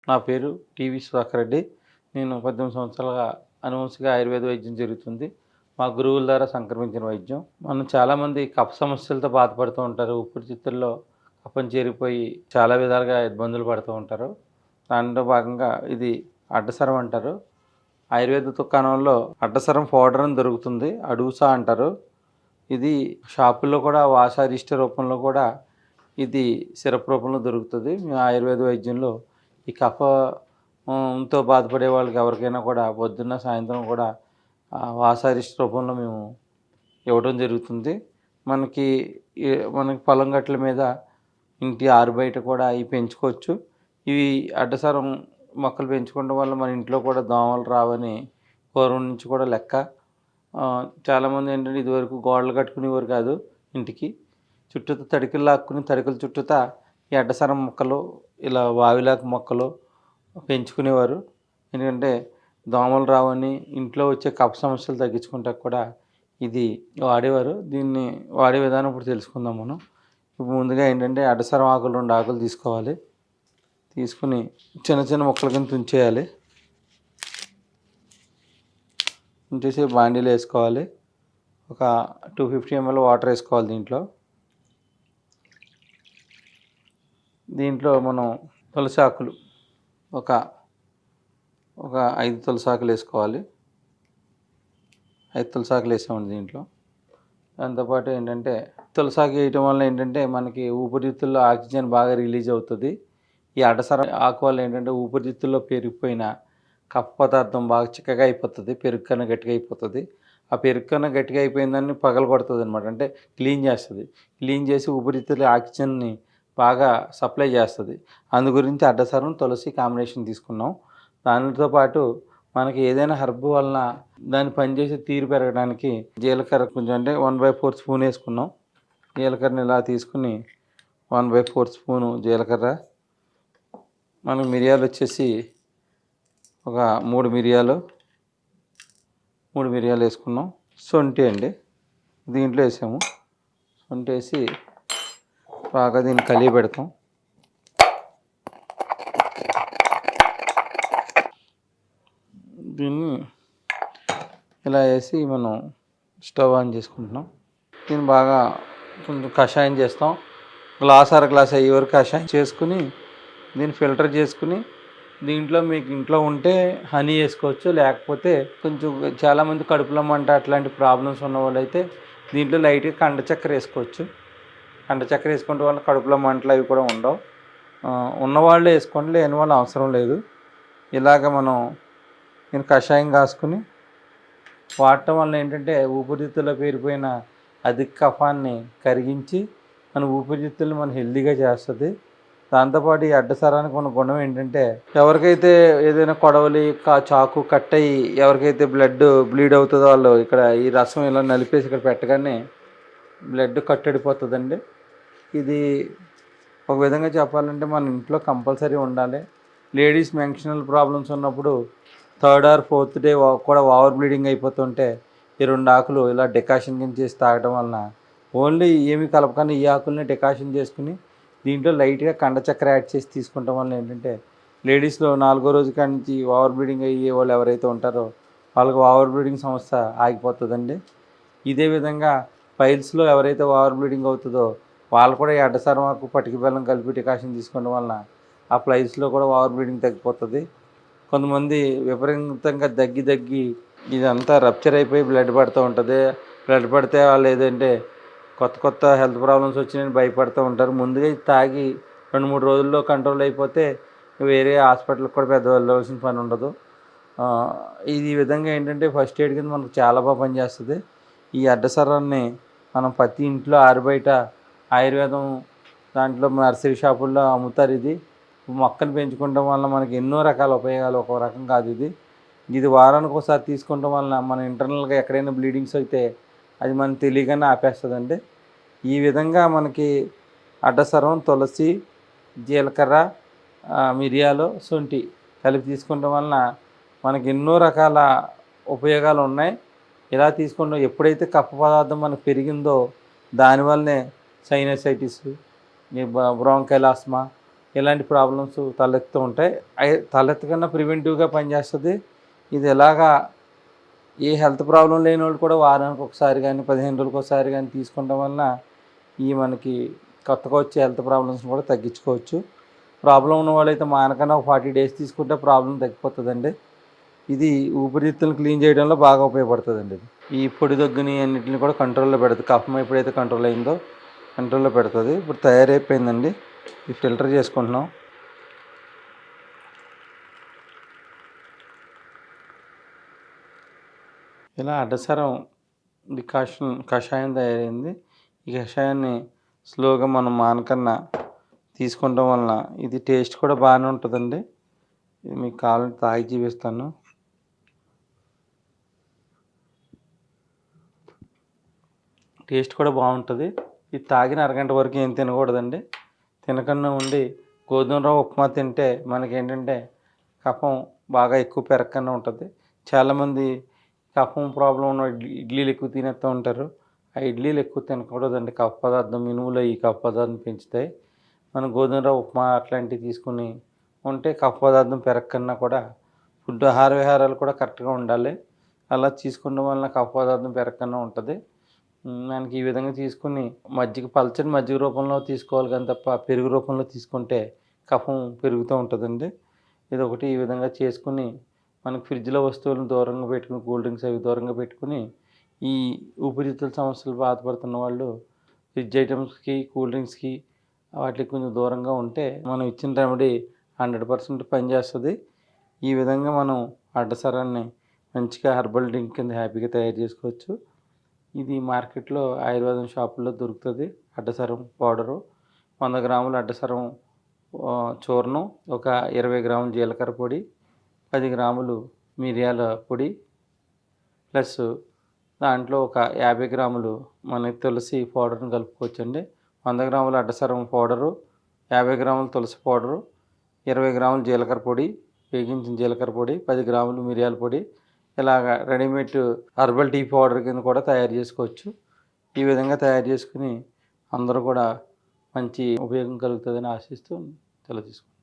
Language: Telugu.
నా పేరు టీవీ సుధాకర్ రెడ్డి. నేను 18 సంవత్సరాలుగా అనువంశిక ఆయుర్వేద వైద్యం జరుగుతుంది. మా గురువుల ద్వారా సంక్రమించిన వైద్యం. మనం చాలామంది కఫ సమస్యలతో బాధపడుతూ ఉంటారు. ఊపిరితిత్తుల్లో కఫం చేరిపోయి చాలా విధాలుగా ఇబ్బందులు పడుతూ ఉంటారు. దాంట్లో భాగంగా ఇది అడ్డసరం అంటారు. ఆయుర్వేద దుకాణంలో అడ్డసరం పౌడర్ అని దొరుకుతుంది. అడూసా అంటారు. ఇది షాపుల్లో కూడా వాసారిష్ట రూపంలో కూడా ఇది సిరప్ రూపంలో దొరుకుతుంది. మేము ఆయుర్వేద వైద్యంలో ఈ కఫంతో బాధపడే వాళ్ళకి ఎవరికైనా కూడా పొద్దున్న సాయంత్రం కూడా వాసారిష్ట రూపంలో మేము ఇవ్వడం జరుగుతుంది. మనకి పొలం గట్ల మీద ఇంటి ఆరుబయట కూడా ఇవి పెంచుకోవచ్చు. ఇవి అడ్డసరం మొక్కలు పెంచుకోవడం వల్ల మన ఇంట్లో కూడా దోమలు రావని పూర్వం నుంచి కూడా లెక్క. చాలామంది ఏంటంటే ఇదివరకు గోడలు కట్టుకునేవారు కాదు. ఇంటికి చుట్టూతా తడికలు లాక్కుని తడికల చుట్టూతా ఈ అడ్డసరం మొక్కలు ఇలా వావిలాకు మొక్కలు పెంచుకునేవారు. ఎందుకంటే దోమలు రావని ఇంట్లో వచ్చే కఫ సమస్యలు తగ్గించుకుంటా కూడా ఇది వాడేవారు. దీన్ని వాడే విధానం ఇప్పుడు తెలుసుకుందాం మనం. ఇప్పుడు ముందుగా ఏంటంటే అడ్డసరం ఆకులు 2 ఆకులు తీసుకోవాలి. తీసుకుని చిన్న చిన్న ముక్కల కింద తుంచేయాలి. తుంచేసి బాండీలో వేసుకోవాలి. ఒక 250 ml వాటర్ వేసుకోవాలి. దీంట్లో మనం తులసి ఆకులు ఒక 5 తులసి ఆకులు వేసుకోవాలి. 5 తులసి ఆకులు వేసామండి దీంట్లో. దాంతోపాటు ఏంటంటే తులసి ఆకు వేయటం వల్ల ఏంటంటే మనకి ఊపిరితిత్తుల్లో ఆక్సిజన్ బాగా రిలీజ్ అవుతుంది. ఈ అడ్డసరం ఆకు వల్ల ఏంటంటే ఊపిరితిత్తుల్లో పెరిగిపోయిన కఫ పదార్థం బాగా చిక్కగా అయిపోతుంది. పెరుగు కన్నా గట్టిగా అయిపోతుంది. ఆ పెరుగు కన్నా గట్టిగా అయిపోయిందాన్ని పగలగొడుతుంది అనమాట. అంటే క్లీన్ చేస్తుంది. క్లీన్ చేసి ఊపిరితిత్తుల ఆక్సిజన్ని బాగా సప్లై చేస్తుంది. అందు గురించి అడ్డసరం తులసి కాంబినేషన్ తీసుకున్నాం. దానితో పాటు మనకి ఏదైనా హెర్బ్ వలన దాన్ని పనిచేసే తీరు పెరగడానికి జీలకర్ర కొంచెం అంటే 1/4 స్పూన్ వేసుకున్నాం. జీలకర్రని ఇలా తీసుకుని 1/4 స్పూను జీలకర్ర, మనకు మిరియాలు వచ్చేసి ఒక 3 మిరియాలు వేసుకున్నాం. శొంఠి అండి దీంట్లో వేసాము. శొంఠి వేసి బాగా దీన్ని కలిగి పెడతాం. దీన్ని ఇలా వేసి మనం స్టవ్ ఆన్ చేసుకుంటున్నాం. దీన్ని బాగా కొంచెం కషాయం చేస్తాం. అర గ్లాస్ అయ్యే వరకు కషాయం చేసుకుని దీన్ని ఫిల్టర్ చేసుకుని దీంట్లో మీకు ఇంట్లో ఉంటే హనీ వేసుకోవచ్చు. లేకపోతే కొంచెం చాలామంది కడుపులో మంట అట్లాంటి ప్రాబ్లమ్స్ ఉన్న వాళ్ళు అయితే దీంట్లో లైట్గా కండ చక్కెర వేసుకోవచ్చు. కండ చక్కెర వేసుకుంటే వల్ల కడుపులో మంటలు అవి కూడా ఉండవు. ఉన్నవాళ్ళు వేసుకోండి, లేని వాళ్ళు అవసరం లేదు. ఇలాగ మనం నేను కషాయం కాసుకుని వాడటం వల్ల ఏంటంటే ఊపిరితిత్తుల్లో పేరిపోయిన అధిక కఫాన్ని కరిగించి మన ఊపిరితిత్తులు మన హెల్దీగా చేస్తుంది. దాంతోపాటు ఈ అడ్డసరానికి ఉన్న గుణం ఏంటంటే ఎవరికైతే ఏదైనా కొడవలి చాకు కట్ అయ్యి ఎవరికైతే బ్లీడ్ అవుతుందో వాళ్ళు ఇక్కడ ఈ రసం ఇలా నలిపేసి ఇక్కడ పెట్టగానే బ్లడ్ కట్టడిపోతుందండి. ఇది ఒక విధంగా చెప్పాలంటే మన ఇంట్లో కంపల్సరీ ఉండాలి. లేడీస్ మెన్స్ట్రువల్ ప్రాబ్లమ్స్ ఉన్నప్పుడు 3rd or 4th డే కూడా ఓవర్ బ్లీడింగ్ అయిపోతుంటే ఈ 2 ఆకులు ఇలా డికాషన్ కింద చేసి తాగడం వలన ఓన్లీ ఏమి కలపకుండా ఈ ఆకుల్ని డికాషన్ చేసుకుని దీంట్లో లైట్గా కండ చక్కెర యాడ్ చేసి తీసుకుంటాం వల్ల ఏంటంటే లేడీస్లో 4వ రోజు కాడి నుంచి ఓవర్ బ్లీడింగ్ అయ్యే వాళ్ళు ఎవరైతే ఉంటారో వాళ్ళకి ఓవర్ బ్లీడింగ్ సమస్య ఆగిపోతుందండి. ఇదే విధంగా పైల్స్లో ఎవరైతే ఓవర్ బ్లీడింగ్ అవుతుందో వాళ్ళు కూడా ఈ అడ్డసరం ఆకు పటిక బెల్లం కలిపి డికాషన్ తీసుకోవడం వలన ఆ ప్లైస్లో కూడా ఓవర్ బ్లీడింగ్ తగ్గిపోతుంది. కొంతమంది విపరీతంగా దగ్గి ఇదంతా రప్చర్ అయిపోయి బ్లడ్ పడుతూ ఉంటుంది. బ్లడ్ పడితే వాళ్ళు ఏదంటే కొత్త హెల్త్ ప్రాబ్లమ్స్ వచ్చినాయని భయపడుతూ ఉంటారు. ముందుగా తాగి 2-3 రోజుల్లో కంట్రోల్ అయిపోతే వేరే హాస్పిటల్కి కూడా పెద్ద వెళ్ళవలసిన పని ఉండదు. ఇది విధంగా ఏంటంటే ఫస్ట్ ఎయిడ్ కింద మనకు చాలా బాగా పనిచేస్తుంది. ఈ అడ్డసరాన్ని మనం ప్రతి ఇంట్లో ఆరుబయట ఆయుర్వేదం దాంట్లో నర్సరీ షాపుల్లో అమ్ముతారు. ఇది మొక్కలు పెంచుకోవడం వల్ల మనకి ఎన్నో రకాల ఉపయోగాలు, ఒక రకం కాదు ఇది వారానికి ఒకసారి తీసుకుంటాం వలన మన ఇంటర్నల్గా ఎక్కడైనా బ్లీడింగ్స్ అయితే అది మనకు తెలియగానే ఆపేస్తుందండి. ఈ విధంగా మనకి అడ్డసరం, తులసి, జీలకర్ర, మిరియాలు, శొంఠి కలిపి తీసుకోవడం వలన మనకి ఎన్నో రకాల ఉపయోగాలు ఉన్నాయి. ఇలా తీసుకుంటాం. ఎప్పుడైతే కఫ పదార్థం మనకు పెరిగిందో దానివల్లనే సైనసైటిస్, బ్రాంకైల్ ఆస్మా ఇలాంటి ప్రాబ్లమ్స్ తలెత్తుతూ ఉంటాయి. తలెత్తకన్నా ప్రివెంటివ్గా పనిచేస్తుంది. ఇది ఎలాగా ఏ హెల్త్ ప్రాబ్లం లేని వాళ్ళు కూడా వారానికి ఒకసారి కానీ 15 రోజులకు ఒకసారి కానీ తీసుకోవడం వలన ఈ మనకి కొత్తగా వచ్చే హెల్త్ ప్రాబ్లమ్స్ని కూడా తగ్గించుకోవచ్చు. ప్రాబ్లం ఉన్న వాళ్ళైతే మానకన్నా ఒక 40 డేస్ తీసుకుంటే ప్రాబ్లం తగ్గిపోతుందండి. ఇది ఊపిరితిత్తులను క్లీన్ చేయడంలో బాగా ఉపయోగపడుతుందండి. ఈ పొడి దగ్గుని అన్నింటిని కూడా కంట్రోల్లో పెడుతుంది. కఫం ఎప్పుడైతే కంట్రోల్ అయిందో కంట్రోల్లో పెడుతుంది. ఇప్పుడు తయారైపోయిందండి. ఇది ఫిల్టర్ చేసుకుంటున్నాం. ఇలా అడ్డసరం కషాయం తయారైంది. ఈ కషాయాన్ని స్లోగా మనం మానకన్నా తీసుకోవడం వలన ఇది టేస్ట్ కూడా బాగానే ఉంటుందండి. ఇది మీకు కావాలంటే తాగి చూపిస్తాను. టేస్ట్ కూడా బాగుంటుంది. ఇది తాగిన అరగంట వరకు ఏం తినకూడదండి. తినకుండా ఉండి గోధుమ రవ్వ ఉప్మా తింటే మనకేంటంటే కఫం బాగా ఎక్కువ పెరగకుండా ఉంటుంది. చాలామంది కఫం ప్రాబ్లం ఉన్న ఇడ్లీలు ఎక్కువ తినేస్తూ ఉంటారు. ఆ ఇడ్లీలు ఎక్కువ తినకూడదండి. కఫ పదార్థం మినుములు ఈ కఫ పదార్థం పెంచుతాయి. మనం గోధుమ రవ్వ ఉప్మా అట్లాంటివి తీసుకుని ఉంటే కఫ పదార్థం పెరగకన్నా కూడా ఆహార విహారాలు కూడా కరెక్ట్గా ఉండాలి. అలా తీసుకోవడం వలన కఫ పదార్థం పెరగకన్నా ఉంటుంది. మనకి ఈ విధంగా తీసుకుని పల్చని మజ్జిగ రూపంలో తీసుకోవాలి కానీ తప్ప పెరుగు రూపంలో తీసుకుంటే కఫం పెరుగుతూ ఉంటుందండి. ఇది ఒకటి ఈ విధంగా చేసుకుని మనకి ఫ్రిడ్జ్లో వస్తువులను దూరంగా పెట్టుకుని కూల్ డ్రింక్స్ అవి దూరంగా పెట్టుకుని ఈ ఊపిరితిత్తుల సమస్యలు బాధపడుతున్న వాళ్ళు ఫ్రిడ్జ్ ఐటమ్స్కి కూల్ డ్రింక్స్కి వాటికి కొంచెం దూరంగా ఉంటే మనం ఇచ్చిన రెమెడీ 100% పనిచేస్తుంది. ఈ విధంగా మనం అడ్డసరాన్ని మంచిగా హెర్బల్ డ్రింక్ కింద హ్యాపీగా తయారు చేసుకోవచ్చు. ఇది మార్కెట్లో ఆయుర్వేదం షాపుల్లో దొరుకుతుంది. అడ్డసరం పౌడరు 100 గ్రాముల అడ్డసరం చూర్ణం, ఒక 20 గ్రాముల జీలకర్ర పొడి, 10 గ్రాములు మిరియాల పొడి, ప్లస్ దాంట్లో ఒక 50 గ్రాములు మన తులసి పౌడర్ని కలుపుకోవచ్చండి. 100 గ్రాముల అడ్డసరం పౌడరు, 50 గ్రాముల తులసి పౌడరు, 20 గ్రాముల జీలకర్ర పొడి, వేగించిన జీలకర్ర పొడి, 10 గ్రాములు మిరియాల పొడి, ఇలాగ రెడీమేడ్ హెర్బల్ టీ పౌడర్ కింద కూడా తయారు చేసుకోవచ్చు. ఈ విధంగా తయారు చేసుకుని అందరూ కూడా మంచి ఉపయోగం కలుగుతుందని ఆశిస్తూ తెలియజేసుకుంటాం.